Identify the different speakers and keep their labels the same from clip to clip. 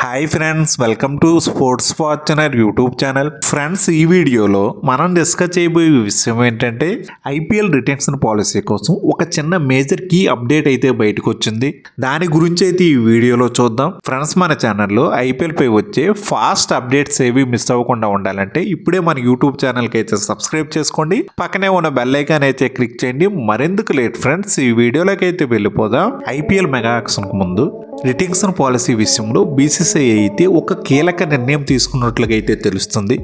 Speaker 1: Hi friends, welcome to sports Fortuner YouTube channel. Friends, ఈ వీడియోలో మనం డిస్కస్ చేయబోయే విషయం ఏంటంటే ఐపీఎల్ రిటెన్షన్ పాలసీ కోసం ఒక చిన్న మేజర్ కీ అప్డేట్ అయితే బయటకు వచ్చింది. దాని గురించి అయితే ఈ వీడియోలో చూద్దాం. ఫ్రెండ్స్, మన ఛానల్లో ఐపీఎల్ పై వచ్చే ఫాస్ట్ అప్డేట్స్ ఏవి మిస్ అవ్వకుండా ఉండాలంటే ఇప్పుడే మన యూట్యూబ్ ఛానల్కి అయితే సబ్స్క్రైబ్ చేసుకోండి. పక్కనే ఉన్న బెల్ ఐకాన్ అయితే క్లిక్ చేయండి. మరెందుకు లేట్ ఫ్రెండ్స్, ఈ వీడియోలోకి అయితే వెళ్ళిపోదాం. ఐపీఎల్ మెగా ఆక్షన్కు ముందు రిటెన్షన్ పాలసీ విషయంలో బీసీసీఐ అయితే ఒక కీలక నిర్ణయం తీసుకున్నట్లుగా అయితే తెలుస్తుంది.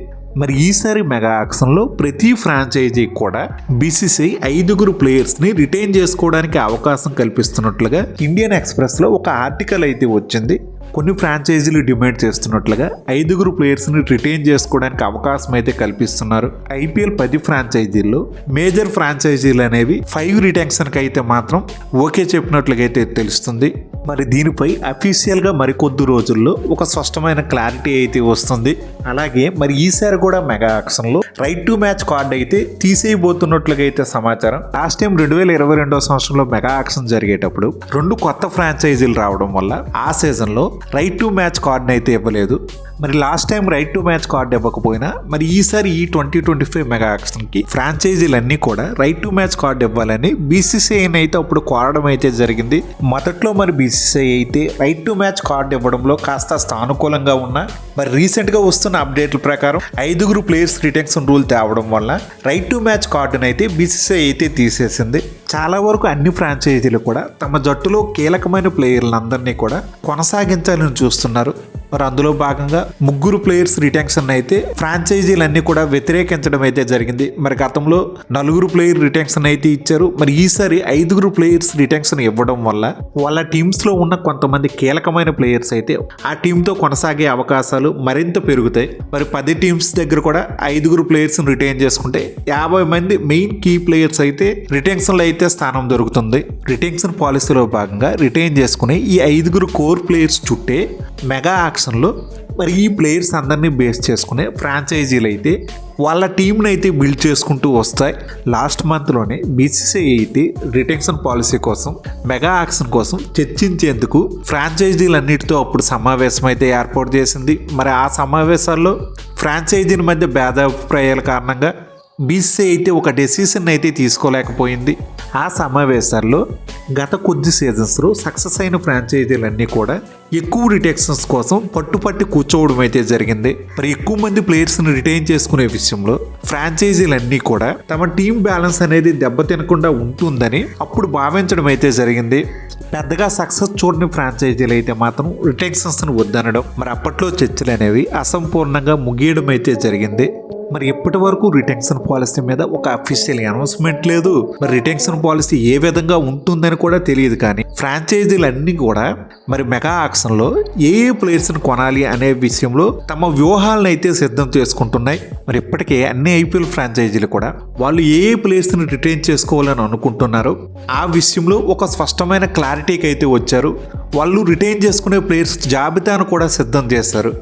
Speaker 1: మరి ఈసారి మెగా ఆక్షన్లో ప్రతి ఫ్రాంచైజీ కూడా బీసీసీఐ 5 ప్లేయర్స్ని రిటైన్ చేసుకోవడానికి అవకాశం కల్పిస్తున్నట్లుగా ఇండియన్ ఎక్స్ప్రెస్లో ఒక ఆర్టికల్ అయితే వచ్చింది. కొన్ని ఫ్రాంచైజీలు డిమాండ్ చేస్తున్నట్లుగా 5 ప్లేయర్స్ని రిటైన్ చేసుకోవడానికి అవకాశం అయితే కల్పిస్తున్నారు. ఐపీఎల్ 10 ఫ్రాంచైజీల్లో మేజర్ ఫ్రాంచైజీలు అనేవి 5 రిటెన్షన్కి అయితే మాత్రం ఓకే చెప్పినట్లుగా అయితే తెలుస్తుంది. మరి దీనిపై అఫీషియల్గా మరికొద్ది రోజుల్లో ఒక స్పష్టమైన క్లారిటీ అయితే వస్తుంది. అలాగే మరి ఈసారి కూడా మెగా ఆక్షన్లో రైట్ టు మ్యాచ్ కార్డ్ అయితే తీసేయబోతున్నట్లుగా అయితే సమాచారం. లాస్ట్ టైం 2022 సంవత్సరంలో మెగా ఆక్షన్ జరిగేటప్పుడు 2 కొత్త ఫ్రాంచైజీలు రావడం వల్ల ఆ సీజన్లో రైట్ టు మ్యాచ్ కార్డుని అయితే ఇవ్వలేదు. మరి last time right to match card ఇవ్వకపోయినా మరి ఈసారి ఈ 2025 మెగా ఆక్షన్కి ఫ్రాంచైజీలన్నీ కూడా రైట్ టు మ్యాచ్ కార్డు ఇవ్వాలని బీసీసీఐని అయితే అప్పుడు కోరడం అయితే జరిగింది. మొదట్లో మరి బీసీసీఐ అయితే రైట్ టు మ్యాచ్ కార్డు ఇవ్వడంలో కాస్త సానుకూలంగా ఉన్న మరి రీసెంట్గా వస్తున్న అప్డేట్ల ప్రకారం 5 ప్లేయర్స్ రిటెన్షన్ రూల్ తేవడం వల్ల రైట్ టు మ్యాచ్ కార్డును అయితే బీసీసీఐ అయితే తీసేసింది. చాలా వరకు అన్ని ఫ్రాంచైజీలు కూడా తమ జట్టులో కీలకమైన ప్లేయర్లందరినీ కూడా కొనసాగించాలని చూస్తున్నారు. మరి అందులో భాగంగా 3 ప్లేయర్స్ రిటెన్షన్ అయితే ఫ్రాంచైజీలన్నీ కూడా వ్యతిరేకించడం అయితే జరిగింది. మరి గతంలో 4 ప్లేయర్ రిటెన్షన్ అయితే ఇచ్చారు. మరి ఈసారి 5 ప్లేయర్స్ రిటెన్షన్ ఇవ్వడం వల్ల వాళ్ళ టీమ్స్లో ఉన్న కొంతమంది కీలకమైన ప్లేయర్స్ అయితే ఆ టీంతో కొనసాగే అవకాశాలు మరింత పెరుగుతాయి. మరి 10 టీమ్స్ దగ్గర కూడా 5 ప్లేయర్స్ రిటైన్ చేసుకుంటే 50 మంది మెయిన్ కీ ప్లేయర్స్ అయితే రిటెన్షన్లో అయితే స్థానం దొరుకుతుంది. రిటెన్షన్ పాలసీలో భాగంగా రిటైన్ చేసుకునే ఈ 5 కోర్ ప్లేయర్స్ చుట్టే మెగా ఆక్షన్లో మరి ఈ ప్లేయర్స్ అందరినీ బేస్ చేసుకునే ఫ్రాంచైజీలు అయితే వాళ్ళ టీంని అయితే బిల్డ్ చేసుకుంటూ వస్తాయి. లాస్ట్ మంత్లోనే బీసీసీఐ అయితే రిటెన్షన్ పాలసీ కోసం మెగా ఆక్షన్ కోసం చర్చించేందుకు ఫ్రాంచైజీలన్నిటితో అప్పుడు సమావేశం అయితే ఏర్పాటు చేసింది. మరి ఆ సమావేశాల్లో ఫ్రాంచైజీల మధ్య భేదాభిప్రాయాల కారణంగా బీసీసీఐ అయితే ఒక డెసిషన్ అయితే తీసుకోలేకపోయింది. ఆ సమావేశాల్లో గత కొద్ది సీజన్స్లో సక్సెస్ అయిన ఫ్రాంచైజీలన్నీ కూడా ఎక్కువ రిటెన్షన్స్ కోసం పట్టుపట్టి కూర్చోవడం అయితే జరిగింది. మరి ఎక్కువ మంది ప్లేయర్స్ని రిటైన్ చేసుకునే విషయంలో ఫ్రాంచైజీలన్నీ కూడా తమ టీం బ్యాలెన్స్ అనేది దెబ్బతినకుండా ఉంటుందని అప్పుడు భావించడం అయితే జరిగింది. పెద్దగా సక్సెస్ చూడని ఫ్రాంచైజీలు అయితే మాత్రం రిటెన్షన్స్ని వద్దనడం, మరి అప్పట్లో చర్చలు అనేవి అసంపూర్ణంగా ముగియడం అయితే జరిగింది. మరి ఇప్పటి వరకు రిటెన్షన్ పాలసీ మీద ఒక అఫీషియల్ అనౌన్స్మెంట్ లేదు. మరి రిటెన్షన్ పాలసీ ఏ విధంగా ఉంటుందని కూడా తెలియదు. కానీ ఫ్రాంచైజీలు అన్నీ కూడా మరి మెగా ఆక్షన్లో ఏ ప్లేయర్స్ని కొనాలి అనే విషయంలో తమ వ్యూహాలను అయితే సిద్ధం చేసుకుంటున్నాయి. మరి ఇప్పటికే అన్ని ఐపీఎల్ ఫ్రాంచైజీలు కూడా వాళ్ళు ఏ ప్లేయర్స్ని రిటైన్ చేసుకోవాలని అనుకుంటున్నారో ఆ విషయంలో ఒక స్పష్టమైన క్లారిటీకి అయితే వచ్చారు. వాళ్ళు రిటైన్ చేసుకునే ప్లేయర్స్ జాబితాను కూడా సిద్ధం చేశారు.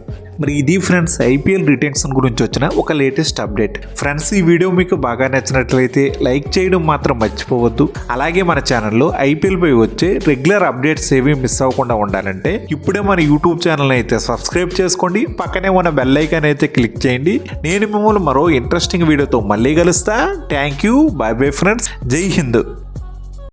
Speaker 1: మరి ఇది ఫ్రెండ్స్ ఐపీఎల్ రిటెన్షన్ గురించి వచ్చిన ఒక లేటెస్ట్ అప్డేట్. ఫ్రెండ్స్, ఈ వీడియో మీకు బాగా నచ్చినట్లయితే లైక్ చేయడం మాత్రం మర్చిపోవద్దు. అలాగే మన ఛానల్లో ఐపీఎల్ పై వచ్చే రెగ్యులర్ అప్డేట్స్ ఏవి మిస్ అవ్వకుండా ఉండాలంటే ఇప్పుడే మన యూట్యూబ్ ఛానల్ అయితే సబ్స్క్రైబ్ చేసుకోండి. పక్కనే ఉన్న బెల్ ఐకాన్ అయితే క్లిక్ చేయండి. నేను మిమ్మల్ని మరో ఇంట్రెస్టింగ్ వీడియోతో మళ్ళీ కలుస్తా. Thank you. By bye friends. జై హింద్.